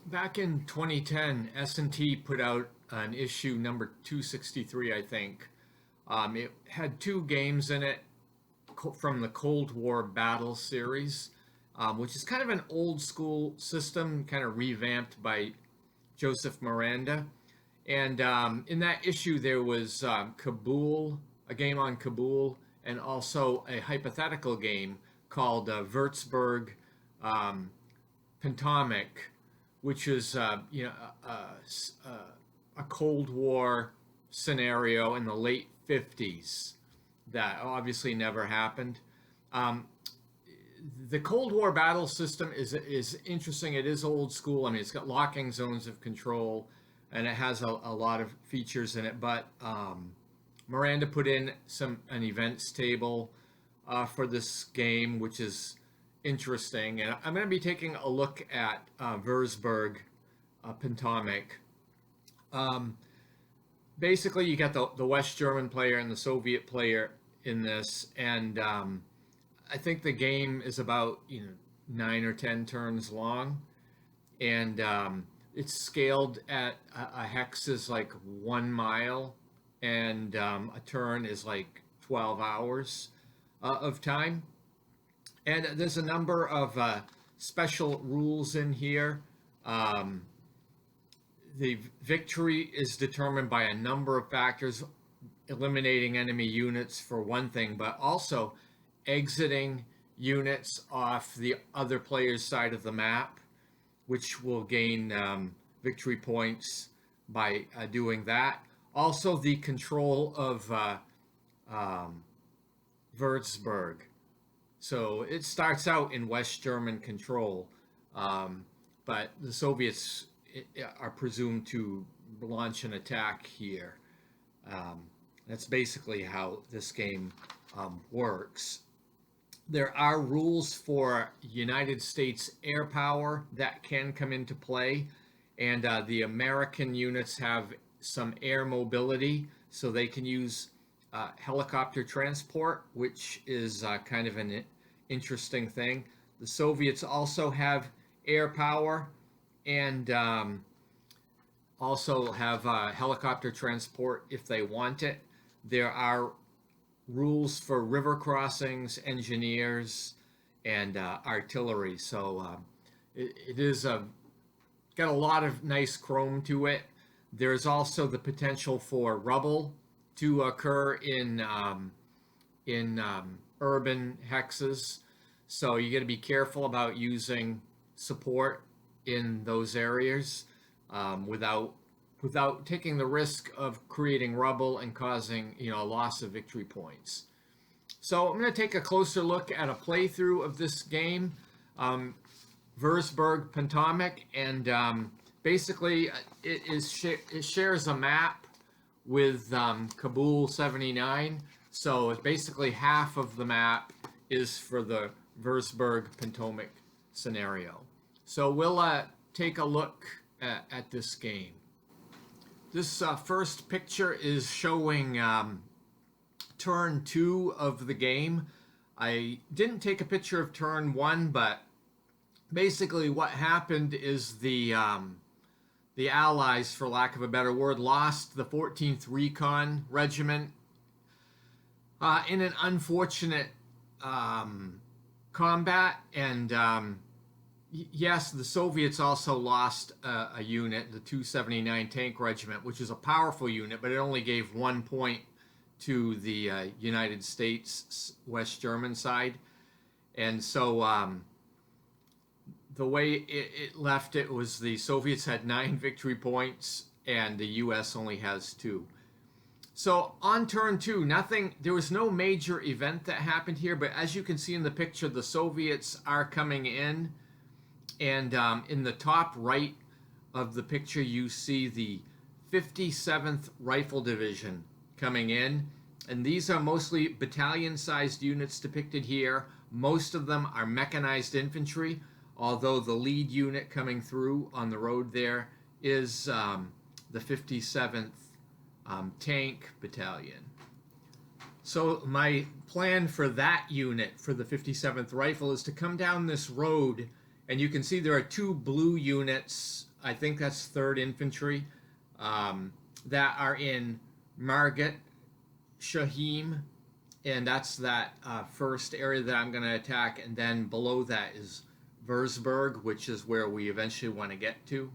Back in 2010, S&T put out an issue number 263, I think. It had two games in it from the Cold War Battle series, which is kind of an old school system, kind of revamped by Joseph Miranda. And in that issue, there was Kabul, a game on Kabul, and also a hypothetical game called Wurzburg um, Pentomic, which is a Cold War scenario in the late 50s that obviously never happened. Um, the Cold War battle system is interesting. It is old school. I mean, it's got locking zones of control, and it has a lot of features in it. But Miranda put in an events table for this game, which is interesting. And I'm going to be taking a look at Wurzburg Pentomic. Basically, you got the West German player and the Soviet player in this, and I think the game is about 9 or 10 turns long, and it's scaled at a hex is like 1 mile, and a turn is like 12 hours of time. And there's a number of special rules in here. The victory is determined by a number of factors, eliminating enemy units for one thing, but also exiting units off the other player's side of the map, which will gain victory points by doing that. Also, the control of Wurzburg. So it starts out in West German control, but the Soviets are presumed to launch an attack here. That's basically how this game works. There are rules for United States air power that can come into play, and the American units have some air mobility, so they can use helicopter transport, which is kind of an interesting thing. The Soviets also have air power, and also have helicopter transport if they want it. There are rules for river crossings, engineers, and artillery. So it is got a lot of nice chrome to it. There's also the potential for rubble to occur in urban hexes. So you got to be careful about using support in those areas without taking the risk of creating rubble and causing a loss of victory points. So I'm going to take a closer look at a playthrough of this game, Wurzburg Pentomic, and basically it shares a map with Kabul 79. So it's basically half of the map is for the Wurzburg Pentomic scenario. So we'll take a look at this game. This first picture is showing turn 2 of the game. I didn't take a picture of turn 1, but basically what happened is the Allies, for lack of a better word, lost the 14th Recon Regiment in an unfortunate combat, and yes, the Soviets also lost a unit, the 279 Tank Regiment, which is a powerful unit, but it only gave 1 point to the United States West German side. And so the way it left it was the Soviets had 9 victory points and the US only has 2. So on turn 2, there was no major event that happened here, but as you can see in the picture, the Soviets are coming in. And in the top right of the picture, you see the 57th Rifle Division coming in. And these are mostly battalion-sized units depicted here. Most of them are mechanized infantry, although the lead unit coming through on the road there is the 57th Tank Battalion. So my plan for that unit, for the 57th Rifle, is to come down this road, and you can see there are 2 blue units I think that's 3rd Infantry, that are in Margit Shahim, and that's that first area that I'm going to attack, and then below that is Wurzburg, which is where we eventually want to get to.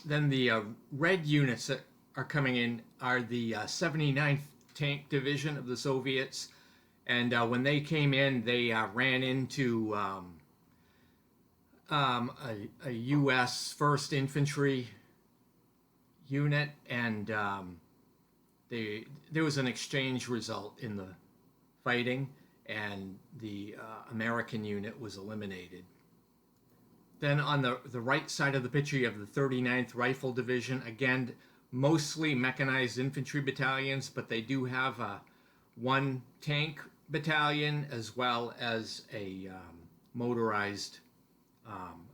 Then the red units that are coming in are the 79th Tank Division of the Soviets, and when they came in, they ran into a U.S. 1st Infantry unit, and there was an exchange result in the fighting, and the American unit was eliminated. Then on the right side of the picture, you have the 39th Rifle Division. Again, mostly mechanized infantry battalions, but they do have one tank battalion as well as a motorized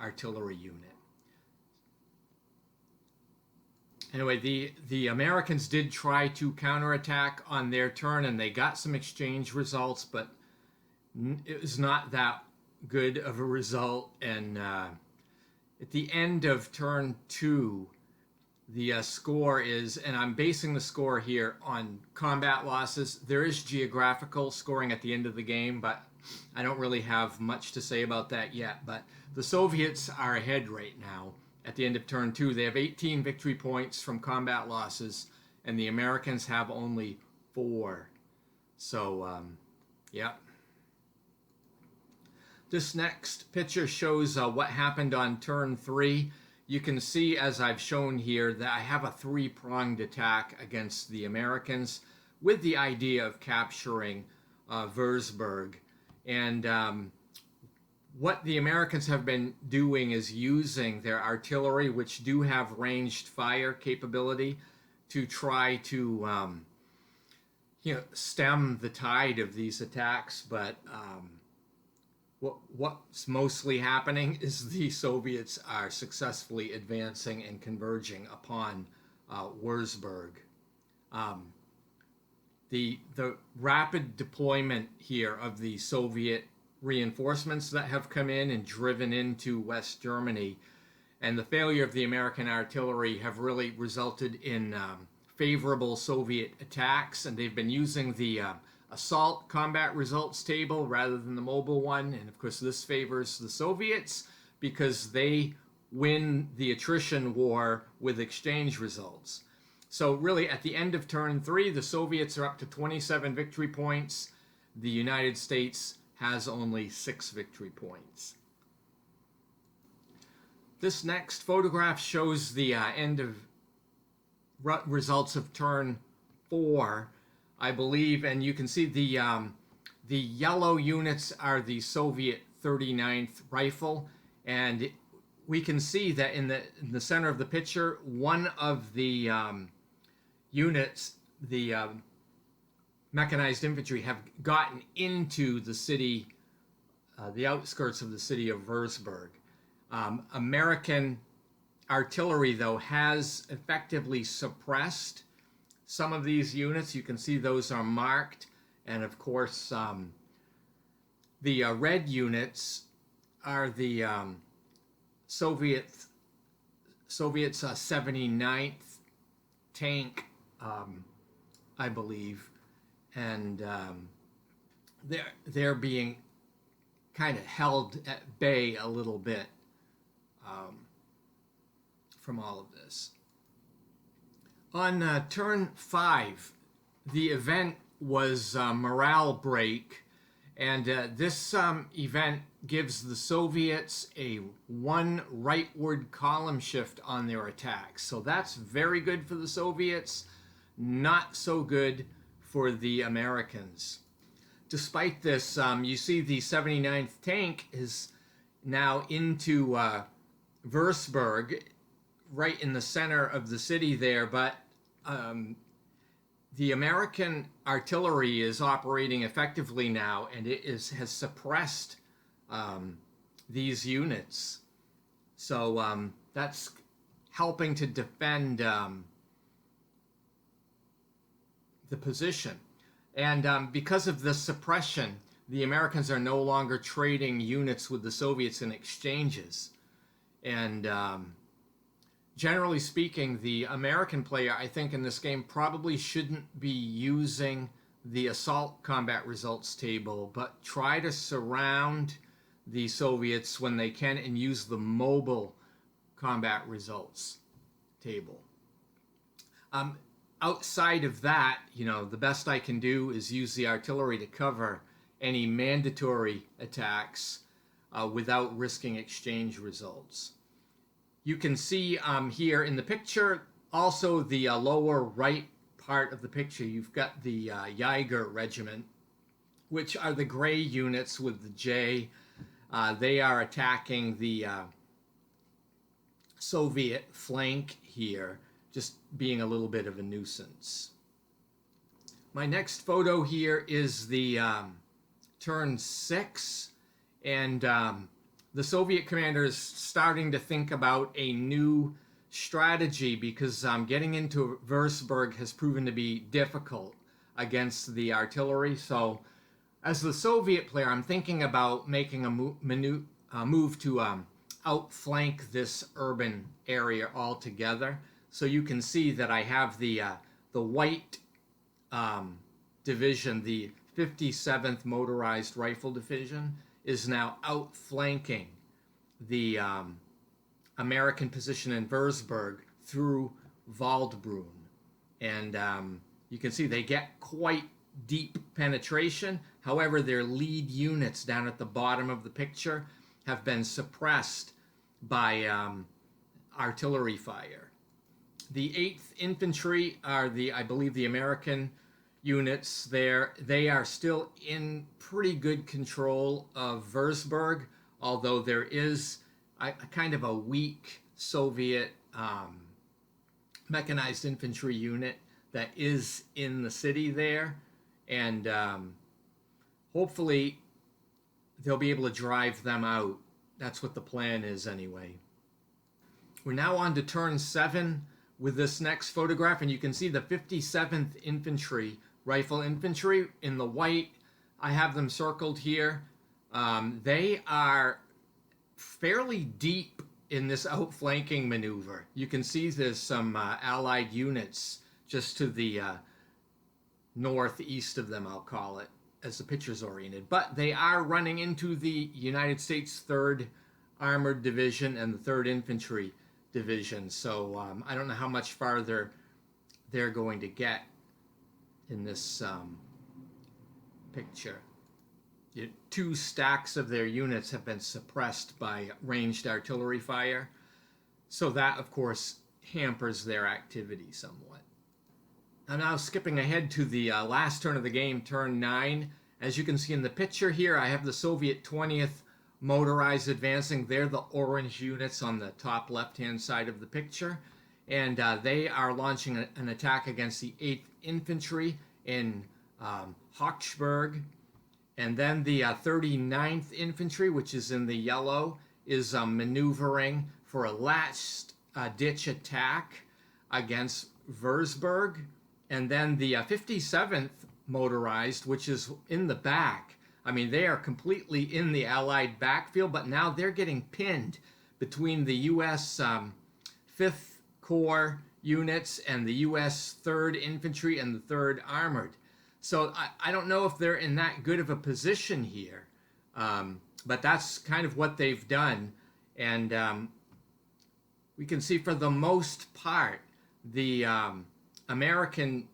artillery unit. Anyway, the Americans did try to counterattack on their turn, and they got some exchange results, but it was not that good of a result. And at the end of turn 2, the score is, and I'm basing the score here on combat losses. There is geographical scoring at the end of the game, but I don't really have much to say about that yet. But the Soviets are ahead right now at the end of turn 2. They have 18 victory points from combat losses, and the Americans have only 4. So, yeah. This next picture shows what happened on turn 3. You can see, as I've shown here, that I have a 3-pronged attack against the Americans with the idea of capturing Wurzburg. And what the Americans have been doing is using their artillery, which do have ranged fire capability, to try to stem the tide of these attacks. But what's mostly happening is the Soviets are successfully advancing and converging upon Wurzburg. The rapid deployment here of the Soviet reinforcements that have come in and driven into West Germany, and the failure of the American artillery have really resulted in favorable Soviet attacks, and they've been using the assault combat results table rather than the mobile one. And of course this favors the Soviets because they win the attrition war with exchange results. So really at the end of turn 3, the Soviets are up to 27 victory points. The United States has only 6 victory points. This next photograph shows the end of results of turn 4, I believe, and you can see the yellow units are the Soviet 39th Rifle, and we can see that in the center of the picture, one of the units, the mechanized infantry, have gotten into the city, the outskirts of the city of Wurzburg. American artillery, though, has effectively suppressed some of these units. You can see those are marked, and of course the red units are the Soviets' 79th tank, I believe, and they're being kind of held at bay a little bit from all of this. On turn 5, the event was morale break, and this event gives the Soviets a 1 rightward column shift on their attacks. So that's very good for the Soviets, not so good for the Americans. Despite this, you see the 79th tank is now into Wurzburg, right in the center of the city there, but the American artillery is operating effectively now, and it has suppressed these units. So that's helping to defend the position. And because of the suppression, the Americans are no longer trading units with the Soviets in exchanges. And generally speaking, the American player, I think, in this game probably shouldn't be using the assault combat results table, but try to surround the Soviets when they can and use the mobile combat results table. Outside of that, the best I can do is use the artillery to cover any mandatory attacks without risking exchange results. You can see here in the picture, also the lower right part of the picture, you've got the Jaeger Regiment, which are the gray units with the J. They are attacking the Soviet flank here, just being a little bit of a nuisance. My next photo here is the turn 6, and the Soviet commander is starting to think about a new strategy because getting into Wurzburg has proven to be difficult against the artillery. So as the Soviet player, I'm thinking about making a move to outflank this urban area altogether. So you can see that I have the white division, the 57th Motorized Rifle Division, is now outflanking the American position in Wurzburg through Waldbrunn. And you can see they get quite deep penetration. However, their lead units down at the bottom of the picture have been suppressed by artillery fire. The 8th Infantry are I believe the American units there. They are still in pretty good control of Wurzburg, although there is a kind of a weak Soviet mechanized infantry unit that is in the city there, and hopefully they'll be able to drive them out. That's what the plan is anyway. We're now on to turn 7 with this next photograph, and you can see the 57th Infantry, Rifle Infantry in the white. I have them circled here. They are fairly deep in this outflanking maneuver. You can see there's some Allied units just to the northeast of them, I'll call it, as the picture's oriented. But they are running into the United States 3rd Armored Division and the 3rd Infantry Division. So I don't know how much farther they're going to get in this picture. 2 stacks of their units have been suppressed by ranged artillery fire. So that, of course, hampers their activity somewhat. I'm now skipping ahead to the last turn of the game, turn 9. As you can see in the picture here, I have the Soviet 20th Motorized advancing. They're the orange units on the top left-hand side of the picture. And they are launching an attack against the 8th Infantry in Hochsburg. And then the 39th Infantry, which is in the yellow, is maneuvering for a last-ditch attack against Wurzburg. And then the 57th Motorized, which is in the back. I mean, they are completely in the Allied backfield, but now they're getting pinned between the U.S. 5th Corps units and the U.S. 3rd Infantry and the 3rd Armored. So I don't know if they're in that good of a position here, but that's kind of what they've done. And we can see for the most part, the American,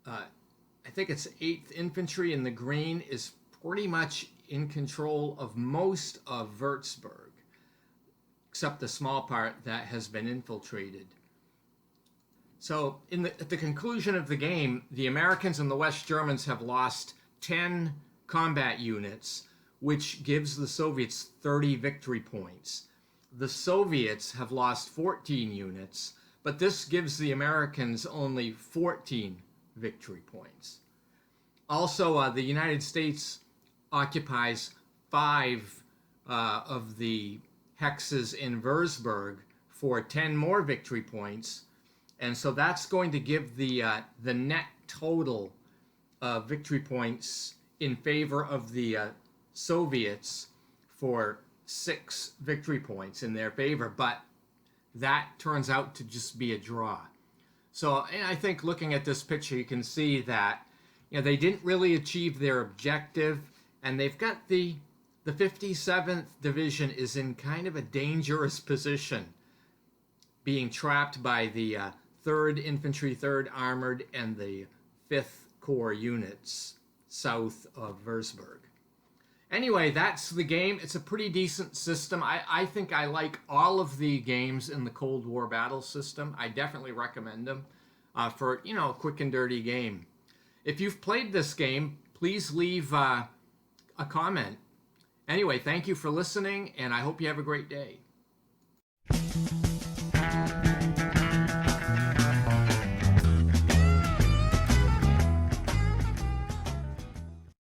I think it's 8th Infantry in the green, is pretty much in control of most of Wurzburg, except the small part that has been infiltrated. So at the conclusion of the game, the Americans and the West Germans have lost 10 combat units, which gives the Soviets 30 victory points. The Soviets have lost 14 units, but this gives the Americans only 14 victory points. Also, the United States occupies 5 of the hexes in Wurzburg for 10 more victory points. And so that's going to give the net total of victory points in favor of the Soviets for 6 victory points in their favor, but that turns out to just be a draw. So, and I think looking at this picture, you can see that they didn't really achieve their objective, and they've got the 57th Division is in kind of a dangerous position, being trapped by the 3rd Infantry, 3rd Armored, and the 5th Corps units south of Wurzburg. Anyway, that's the game. It's a pretty decent system. I think I like all of the games in the Cold War battle system. I definitely recommend them for, a quick and dirty game. If you've played this game, please leave a comment. Anyway, thank you for listening, and I hope you have a great day.